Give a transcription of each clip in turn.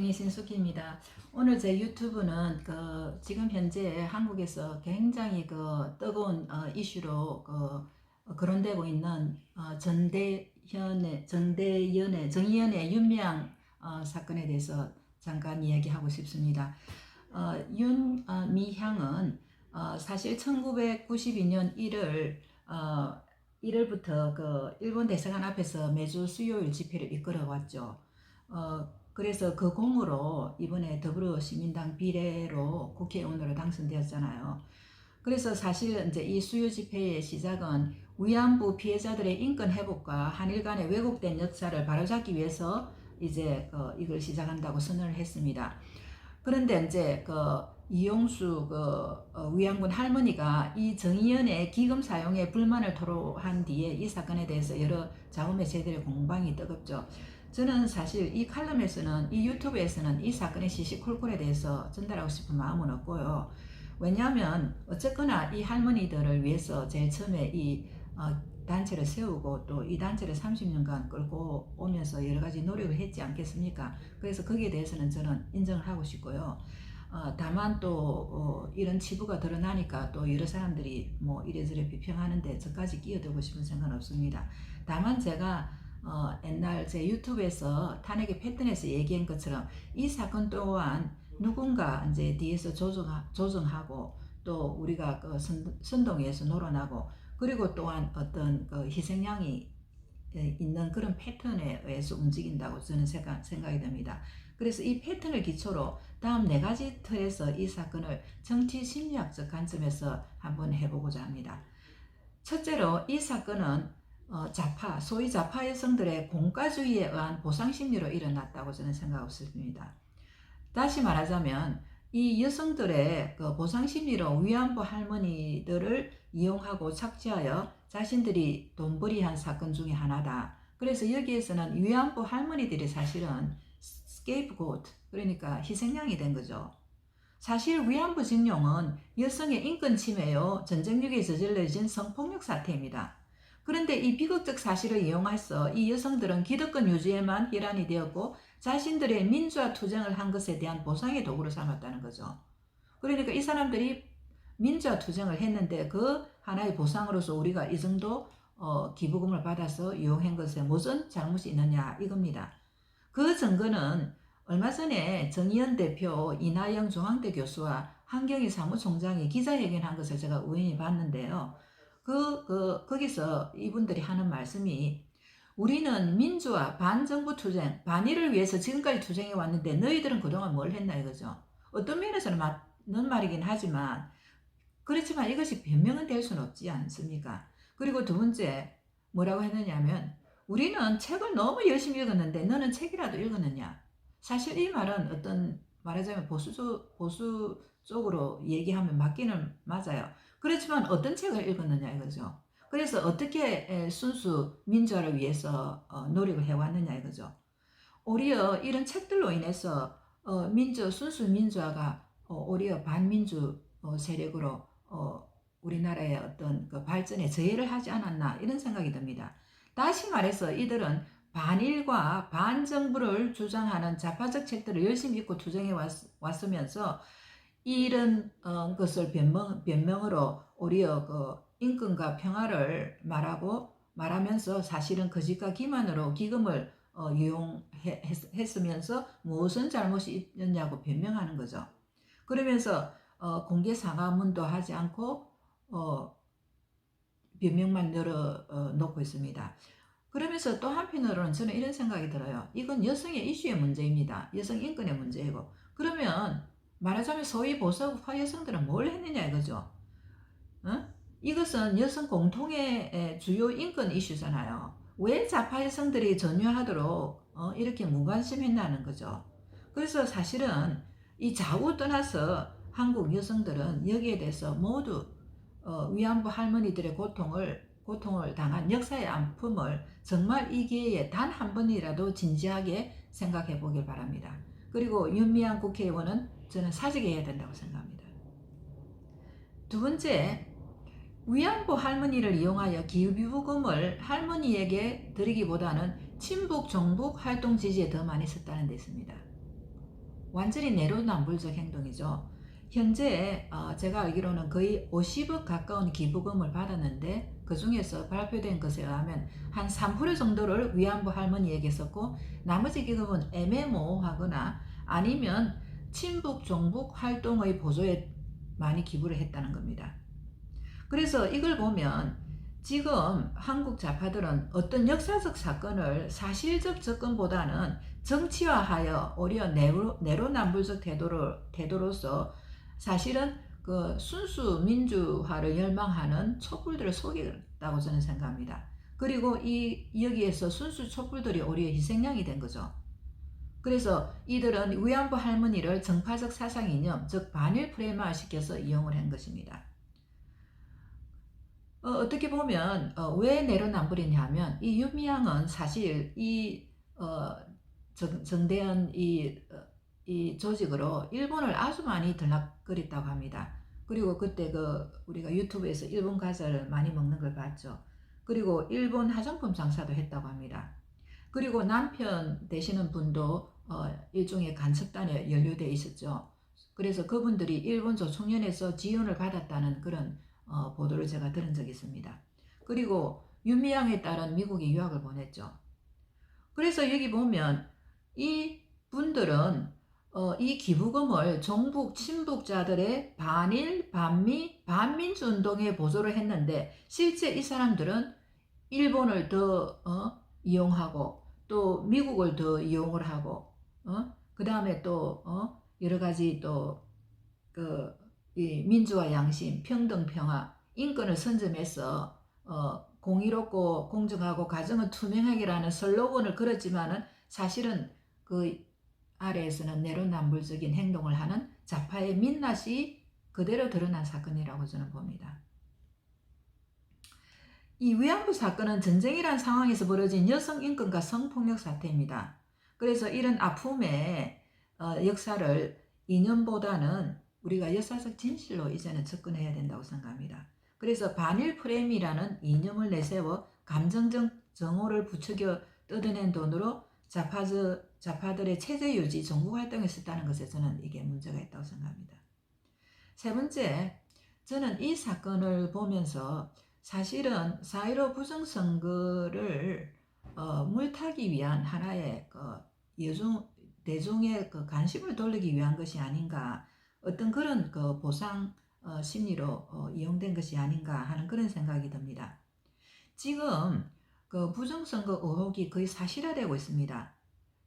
할머니 신숙희입니다. 오늘 제 유튜브는 지금 현재 한국에서 굉장히 뜨거운 이슈로 거론되고 있는 정의연의 윤미향 사건에 대해서 잠깐 이야기하고 싶습니다. 윤미향은 사실 1992년 1월부터 일본 대사관 앞에서 매주 수요일 집회를 이끌어왔죠. 그래서 그 공으로 이번에 더불어시민당 비례로 국회의원으로 당선되었잖아요. 그래서 사실 이제 이 수요 집회의 시작은 위안부 피해자들의 인권 회복과 한일 간의 왜곡된 역사를 바로잡기 위해서 이제 이걸 시작한다고 선언을 했습니다. 그런데 이제 이용수 위안군 할머니가 이 정의연의 기금 사용에 불만을 토로한 뒤에 이 사건에 대해서 여러 자우매체들의 공방이 뜨겁죠. 저는 사실 이 칼럼에서는, 이 유튜브에서는 이 사건의 시시콜콜에 대해서 전달하고 싶은 마음은 없고요. 왜냐하면 어쨌거나 이 할머니들을 위해서 제일 처음에 이 단체를 세우고 또 이 단체를 30년간 끌고 오면서 여러 가지 노력을 했지 않겠습니까? 그래서 거기에 대해서는 저는 인정을 하고 싶고요. 다만 또 이런 치부가 드러나니까 또 여러 사람들이 뭐 이래저래 비평하는데 저까지 끼어들고 싶은 생각은 없습니다. 다만 제가 옛날 제 유튜브에서 탄핵의 패턴에서 얘기한 것처럼 이 사건 또한 누군가 이제 뒤에서 조정하고 또 우리가 선동위에서 놀아나고 그리고 또한 어떤 희생양이 있는 그런 패턴에 의해서 움직인다고 저는 생각이 됩니다. 그래서 이 패턴을 기초로 다음 4가지 틀에서 이 사건을 정치 심리학적 관점에서 한번 해보고자 합니다. 첫째로 이 사건은 소위 좌파 여성들의 공가주의에 의한 보상심리로 일어났다고 저는 생각하고 있습니다. 다시 말하자면 이 여성들의 보상심리로 위안부 할머니들을 이용하고 착취하여 자신들이 돈벌이한 사건 중에 하나다. 그래서 여기에서는 위안부 할머니들이 사실은 스케이프고트, 그러니까 희생양이 된 거죠. 사실 위안부 징용은 여성의 인권 침해요, 전쟁력에 저질러진 성폭력 사태입니다. 그런데 이 비극적 사실을 이용해서 이 여성들은 기득권 유지에만 일환이 되었고 자신들의 민주화 투쟁을 한 것에 대한 보상의 도구로 삼았다는 거죠. 그러니까 이 사람들이 민주화 투쟁을 했는데 그 하나의 보상으로서 우리가 이 정도 기부금을 받아서 이용한 것에 무슨 잘못이 있느냐 이겁니다. 그 증거는 얼마 전에 정의연 대표, 이나영 중앙대 교수와 한경희 사무총장이 기자회견한 것을 제가 우연히 봤는데요. 거기서 이분들이 하는 말씀이 우리는 민주화, 반정부 투쟁, 반일을 위해서 지금까지 투쟁해 왔는데 너희들은 그동안 뭘 했나 이거죠. 어떤 면에서는 맞는 말이긴 하지만 그렇지만 이것이 변명은 될 수는 없지 않습니까? 그리고 두 번째 뭐라고 했느냐면 우리는 책을 너무 열심히 읽었는데 너는 책이라도 읽었느냐. 사실 이 말은 어떤 말하자면 보수 쪽으로 얘기하면 맞기는 맞아요. 그렇지만 어떤 책을 읽었느냐 이거죠. 그래서 어떻게 순수 민주화를 위해서 노력을 해왔느냐 이거죠. 오히려 이런 책들로 인해서 순수 민주화가 오히려 반민주 세력으로 우리나라의 어떤 발전에 저해를 하지 않았나 이런 생각이 듭니다. 다시 말해서 이들은 반일과 반정부를 주장하는 좌파적 책들을 열심히 읽고 투쟁해 왔으면서 이런 것을 변명으로 오히려 인권과 평화를 말하면서 사실은 거짓과 기만으로 기금을 이용했으면서 무슨 잘못이 있느냐고 변명하는 거죠. 그러면서 공개 사과문도 하지 않고 변명만 열어놓고 있습니다. 그러면서 또 한편으로는 저는 이런 생각이 들어요. 이건 여성의 이슈의 문제입니다. 여성 인권의 문제이고 그러면 말하자면 소위 보수파 여성들은 뭘 했느냐 이거죠. 이것은 여성 공통의 주요 인권 이슈잖아요. 왜 좌파 여성들이 전유하도록 이렇게 무관심했나는 거죠. 그래서 사실은 이 좌우 떠나서 한국 여성들은 여기에 대해서 모두 위안부 할머니들의 고통을 당한 역사의 아픔을 정말 이 기회에 단 한 번이라도 진지하게 생각해 보길 바랍니다. 그리고 윤미향 국회의원은 저는 사직해야 된다고 생각합니다. 두 번째, 위안부 할머니를 이용하여 기부금을 할머니에게 드리기보다는 친북, 종북 활동 지지에 더 많이 썼다는 데 있습니다. 완전히 내로남불적 행동이죠. 현재 제가 알기로는 거의 50억 가까운 기부금을 받았는데 그 중에서 발표된 것에 의하면 한 3% 정도를 위안부 할머니에게 썼고 나머지 기금은 애매모호하거나 아니면 친북 종북 활동의 보조에 많이 기부를 했다는 겁니다. 그래서 이걸 보면 지금 한국 좌파들은 어떤 역사적 사건을 사실적 접근보다는 정치화하여 오히려 내로남불적 태도로서 사실은 그 순수 민주화를 열망하는 촛불들을 속였다고 저는 생각합니다. 그리고 여기에서 순수 촛불들이 오히려 희생양이 된 거죠. 그래서 이들은 위안부 할머니를 정파적 사상 이념, 즉 반일 프레임화 시켜서 이용을 한 것입니다. 어떻게 보면 왜 내로남불이냐 하면 이 윤미향은 사실 이 정대현 이 조직으로 일본을 아주 많이 들락거렸다고 합니다. 그리고 그때 우리가 유튜브에서 일본 과자를 많이 먹는 걸 봤죠. 그리고 일본 화장품 장사도 했다고 합니다. 그리고 남편 되시는 분도 일종의 간첩단에 연루되어 있었죠. 그래서 그분들이 일본 조총련에서 지원을 받았다는 그런 보도를 제가 들은 적이 있습니다. 그리고 윤미향에 따른 미국에 유학을 보냈죠. 그래서 여기 보면 이 분들은 이 기부금을 종북 친북자들의 반일, 반미, 반민주 운동에 보조를 했는데 실제 이 사람들은 일본을 더 이용하고 또 미국을 더 이용을 하고 그 다음에 또 여러 가지 이 민주화 양심, 평등 평화, 인권을 선점해서 공의롭고 공정하고 가정은 투명하게라는 슬로건을 걸었지만은 사실은 그 아래에서는 내로남불적인 행동을 하는 좌파의 민낯이 그대로 드러난 사건이라고 저는 봅니다. 이 위안부 사건은 전쟁이란 상황에서 벌어진 여성 인권과 성폭력 사태입니다. 그래서 이런 아픔의 역사를 이념보다는 우리가 역사적 진실로 이제는 접근해야 된다고 생각합니다. 그래서 반일 프레임이라는 이념을 내세워 감정적 정오를 부추겨 뜯어낸 돈으로 좌파들의 체제 유지, 정부 활동에 썼다는 것에 저는 이게 문제가 있다고 생각합니다. 세 번째, 저는 이 사건을 보면서 사실은 4.15 부정선거를 물타기 위한 하나의 대중의 관심을 돌리기 위한 것이 아닌가, 어떤 그런 보상 심리로 이용된 것이 아닌가 하는 그런 생각이 듭니다. 지금 부정선거 의혹이 거의 사실화되고 있습니다.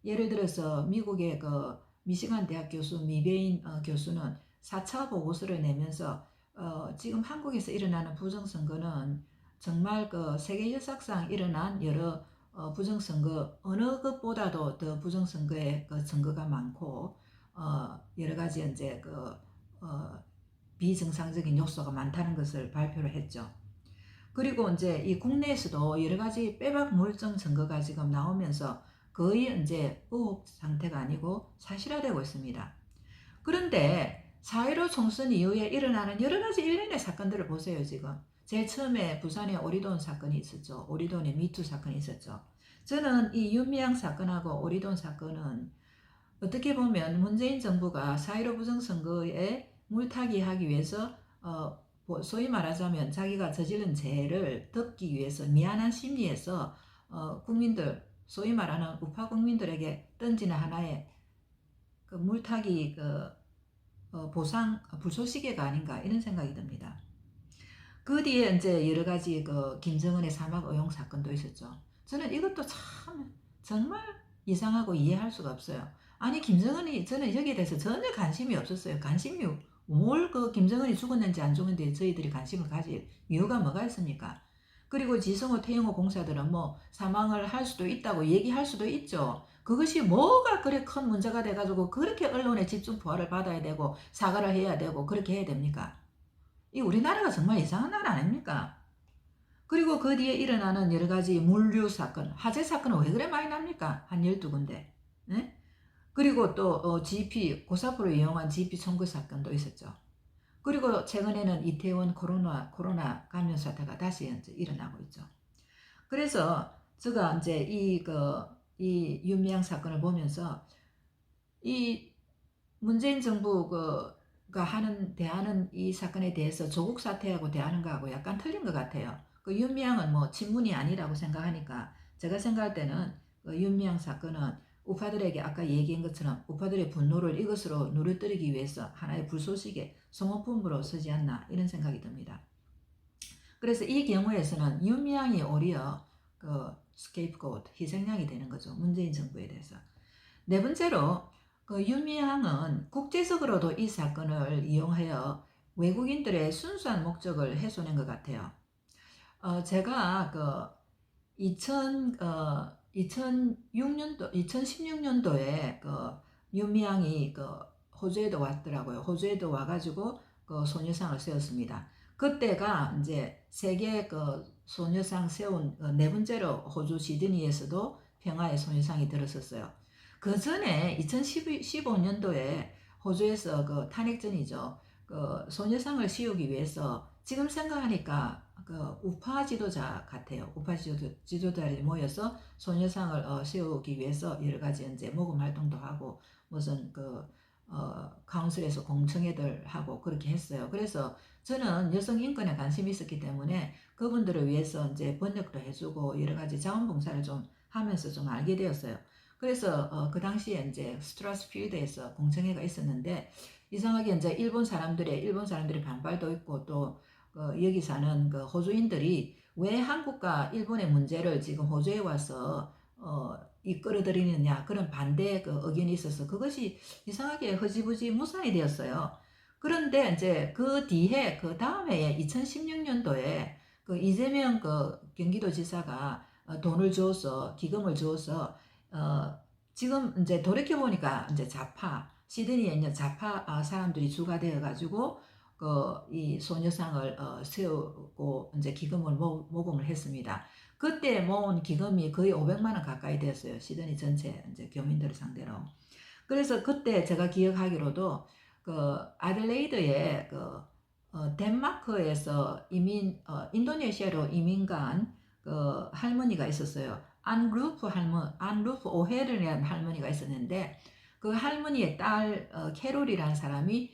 예를 들어서 미국의 미시간 대학 교수 미베인 교수는 4차 보고서를 내면서 지금 한국에서 일어나는 부정선거는 정말 세계 역사상 일어난 여러 부정선거 어느 것보다도 더 부정선거의 선거가 많고 여러 가지 이제 비정상적인 요소가 많다는 것을 발표를 했죠. 그리고 이제 이 국내에서도 여러 가지 빼박 물증 증거가 지금 나오면서 거의 이제 의혹 상태가 아니고 사실화되고 있습니다. 그런데 4.15 총선 이후에 일어나는 여러 가지 일련의 사건들을 보세요. 지금 제일 처음에 부산에 오리돈 사건이 있었죠. 오리돈의 미투 사건이 있었죠. 저는 이 윤미향 사건하고 오리돈 사건은 어떻게 보면 문재인 정부가 4.15 부정선거에 물타기하기 위해서 소위 말하자면 자기가 저지른 죄를 덮기 위해서 미안한 심리에서 국민들, 소위 말하는 우파 국민들에게 던지는 하나의 물타기 보상 불쏘시개가 아닌가 이런 생각이 듭니다. 그 뒤에 이제 여러 가지 김정은의 사막 의혹 사건도 있었죠. 저는 이것도 참 정말 이상하고 이해할 수가 없어요. 아니 김정은이 저는 여기에 대해서 전혀 관심이 없었어요. 관심이 뭘 김정은이 죽었는지 안 죽었는지 저희들이 관심을 가질 이유가 뭐가 있습니까? 그리고 지성호 태영호 공사들은 뭐 사망을 할 수도 있다고 얘기할 수도 있죠. 그것이 뭐가 그래 큰 문제가 돼가지고 그렇게 언론의 집중 포화를 받아야 되고 사과를 해야 되고 그렇게 해야 됩니까? 이 우리나라가 정말 이상한 나라 아닙니까? 그리고 그 뒤에 일어나는 여러 가지 물류 사건, 화재 사건은 왜 그래 많이 납니까? 한 12군데. 네? 그리고 또 GP, 고사포를 이용한 GP 청구 사건도 있었죠. 그리고 최근에는 이태원 코로나 감염 사태가 다시 이제 일어나고 있죠. 그래서 제가 이제 이 윤미향 사건을 보면서 이 문재인 정부가 대하는 이 사건에 대해서 조국 사태하고 대하는 거하고 약간 틀린 것 같아요. 그 윤미향은 뭐 친문이 아니라고 생각하니까 제가 생각할 때는 그 윤미향 사건은 우파들에게 아까 얘기한 것처럼 우파들의 분노를 이것으로 누르뜨리기 위해서 하나의 불쏘시개, 소모품으로 쓰지 않나 이런 생각이 듭니다. 그래서 이 경우에서는 윤미향이 오히려 그 스케이프고트, 희생양이 되는 거죠. 문재인 정부에 대해서. 네 번째로 그 윤미향은 국제적으로도 이 사건을 이용하여 외국인들의 순수한 목적을 훼손한 것 같아요. 제가 그 2006년도, 2016년도에 그 윤미향이 그 호주에도 왔더라고요. 호주에도 와가지고 그 소녀상을 세웠습니다. 그때가 이제 세계 그 소녀상 세운 네 번째로 호주 시드니에서도 평화의 소녀상이 들었었어요. 그 전에 2015년도에 호주에서 그 탄핵전이죠. 그 소녀상을 씌우기 위해서 지금 생각하니까 그 우파 지도자 같아요. 우파 지도자들이 모여서 소녀상을 세우기 위해서 여러 가지 이제 모금 활동도 하고 무슨 카운슬에서 공청회들 하고 그렇게 했어요. 그래서 저는 여성 인권에 관심이 있었기 때문에 그분들을 위해서 이제 번역도 해주고 여러 가지 자원봉사를 좀 하면서 좀 알게 되었어요. 그래서 그 당시에 이제 스트라스필드에서 공청회가 있었는데 이상하게 이제 일본 사람들의 반발도 있고 또 여기 사는 그 호주인들이 왜 한국과 일본의 문제를 지금 호주에 와서 이끌어들이느냐 그런 반대 그 의견이 있어서 그것이 이상하게 흐지부지 무산이 되었어요. 그런데 이제 그 뒤에 그 다음 해에 2016년도에 그 이재명 그 경기도지사가 돈을 주어서 기금을 주어서 지금 이제 돌이켜 보니까 이제 시드니에 있는 좌파 사람들이 주가 되어 가지고 이 소녀상을 세우고 이제 기금을 모금을 했습니다. 그때 모은 기금이 거의 500만 원 가까이 되었어요. 시드니 전체 이제 교민들을 상대로. 그래서 그때 제가 기억하기로도 그 아들레이드에 덴마크에서 인도네시아로 이민 간 그 할머니가 있었어요. 안루프 오헤르라는 할머니가 있었는데 그 할머니의 딸 캐롤이라는 사람이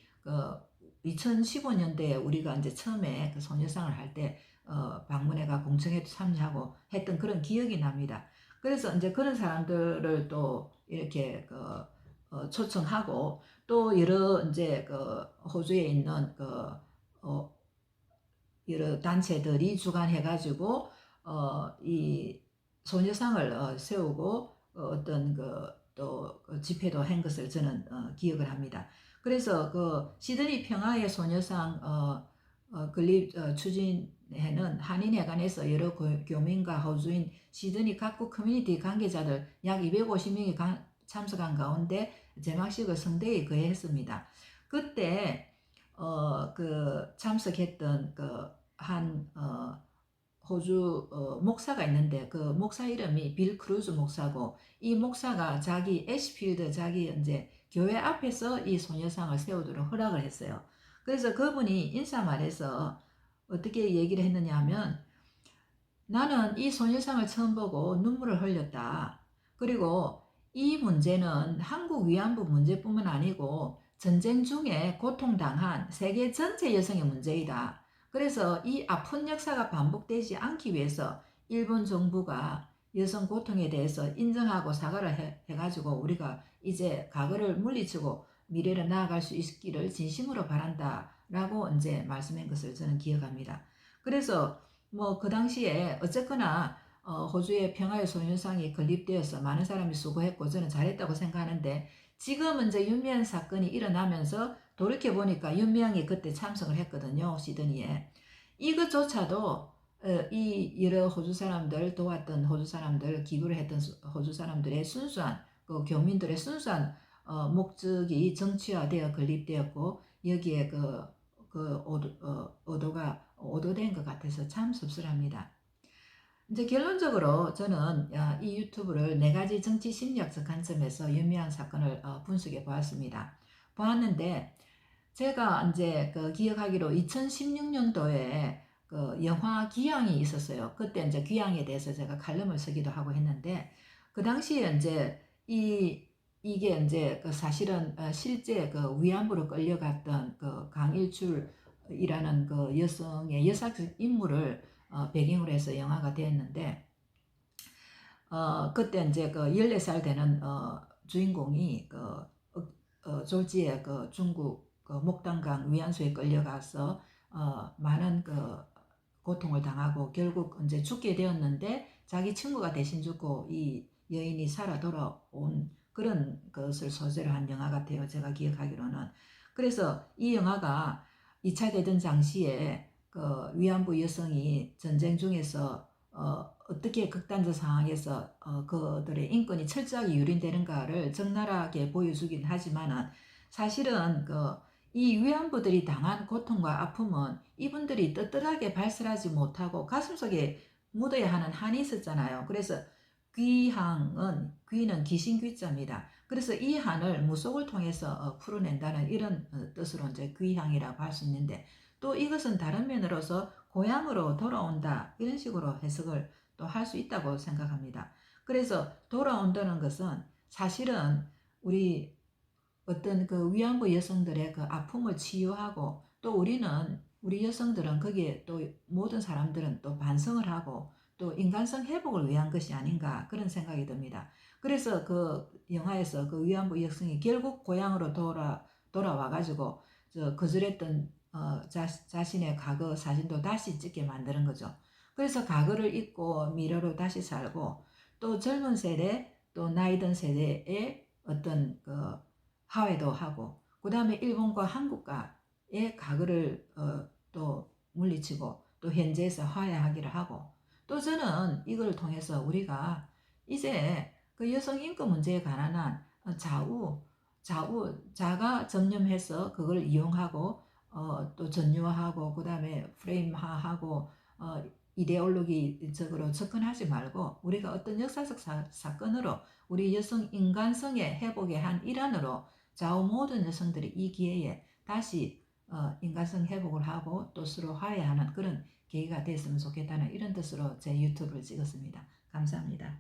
2015년대에 우리가 이제 처음에 그 소녀상을 할 때 방문회가 공청회도 참여하고 했던 그런 기억이 납니다. 그래서 이제 그런 사람들을 또 이렇게 초청하고 또 여러 이제 호주에 있는 여러 단체들이 주관해가지고 이 소녀상을 세우고 어떤 또 집회도 한 것을 저는 기억을 합니다. 그래서 그 시드니 평화의 소녀상 건립 추진회는 한인회관에서 여러 교민과 호주인 시드니 각국 커뮤니티 관계자들 약 250명이 참석한 가운데 제막식을 성대히 거행했습니다. 그때 참석했던 한 호주 목사가 있는데 그 목사 이름이 빌 크루즈 목사고 이 목사가 자기 애쉬필드 자기 이제 교회 앞에서 이 소녀상을 세우도록 허락을 했어요. 그래서 그분이 인사말에서 어떻게 얘기를 했느냐 하면 나는 이 소녀상을 처음 보고 눈물을 흘렸다. 그리고 이 문제는 한국 위안부 문제뿐만 아니고 전쟁 중에 고통당한 세계 전체 여성의 문제이다. 그래서 이 아픈 역사가 반복되지 않기 위해서 일본 정부가 여성 고통에 대해서 인정하고 사과를 해가지고 우리가 이제 과거를 물리치고 미래를 나아갈 수 있기를 진심으로 바란다. 라고 이제 말씀한 것을 저는 기억합니다. 그래서 뭐 그 당시에 어쨌거나 호주의 평화의 소녀상이 건립되어서 많은 사람이 수고했고 저는 잘했다고 생각하는데 지금 이제 윤미향 사건이 일어나면서 돌이켜보니까 윤미향이 그때 참석을 했거든요. 시드니에. 이것조차도 이 여러 호주 사람들 도왔던 호주 사람들 기부를 했던 호주 사람들의 순수한 교민들의 순수한 목적이 정치화되어 건립되었고 여기에 의도가 오도된 것 같아서 참 씁쓸합니다. 이제 결론적으로 저는 이 유튜브를 네 가지 정치 심리학적 관점에서 윤미향 사건을 분석해 보았습니다. 보았는데 제가 이제 기억하기로 2016년도에 영화 귀향이 있었어요. 그때 이제 귀향에 대해서 제가 칼럼을 쓰기도 하고 했는데 그 당시에 이제 이 이게 이제 그 사실은 실제 그 위안부로 끌려갔던 그 강일출이라는 그 여성의 여사적 인물을 배경으로 해서 영화가 되었는데, 그때 이제 그 14살 되는 주인공이 그 졸지에 그 중국 그 목단강 위안소에 끌려가서 많은 그 고통을 당하고 결국 이제 죽게 되었는데, 자기 친구가 대신 죽고 이 여인이 살아 돌아온 그런 것을 소재로 한 영화 같아요, 제가 기억하기로는. 그래서 이 영화가 2차 대전 당시에 그 위안부 여성이 전쟁 중에서 어떻게 극단적 상황에서 그들의 인권이 철저하게 유린되는가를 적나라하게 보여주긴 하지만은, 사실은 이 위안부들이 당한 고통과 아픔은 이분들이 떳떳하게 발설하지 못하고 가슴속에 묻어야 하는 한이 있었잖아요. 그래서 귀는 귀신귀자입니다. 그래서 이 한을 무속을 통해서 풀어낸다는 이런 뜻으로 이제 귀향이라고 할 수 있는데, 또 이것은 다른 면으로서 고향으로 돌아온다 이런 식으로 해석을 또 할 수 있다고 생각합니다. 그래서 돌아온다는 것은 사실은 어떤 그 위안부 여성들의 그 아픔을 치유하고, 또 우리 여성들은 거기에 또 모든 사람들은 또 반성을 하고 또 인간성 회복을 위한 것이 아닌가 그런 생각이 듭니다. 그래서 그 영화에서 그 위안부 여성이 결국 고향으로 돌아와 가지고 거절했던 자신의 과거 사진도 다시 찍게 만드는 거죠. 그래서 과거를 잊고 미래로 다시 살고, 또 젊은 세대 또 나이 든 세대의 어떤 그 화해도 하고, 그 다음에 일본과 한국과의 과거를 또 물리치고 또 현재에서 화해하기를 하고, 또 저는 이걸 통해서 우리가 이제 그 여성 인권 문제에 관한 한 자가 전념해서 그걸 이용하고 또 전유화하고 그 다음에 프레임화하고 이데올로기적으로 접근하지 말고, 우리가 어떤 역사적 사건으로 우리 여성 인간성의 회복의 한 일환으로 좌우 모든 여성들이 이 기회에 다시 인간성 회복을 하고 또 서로 화해하는 그런 계기가 됐으면 좋겠다는 이런 뜻으로 제 유튜브를 찍었습니다. 감사합니다.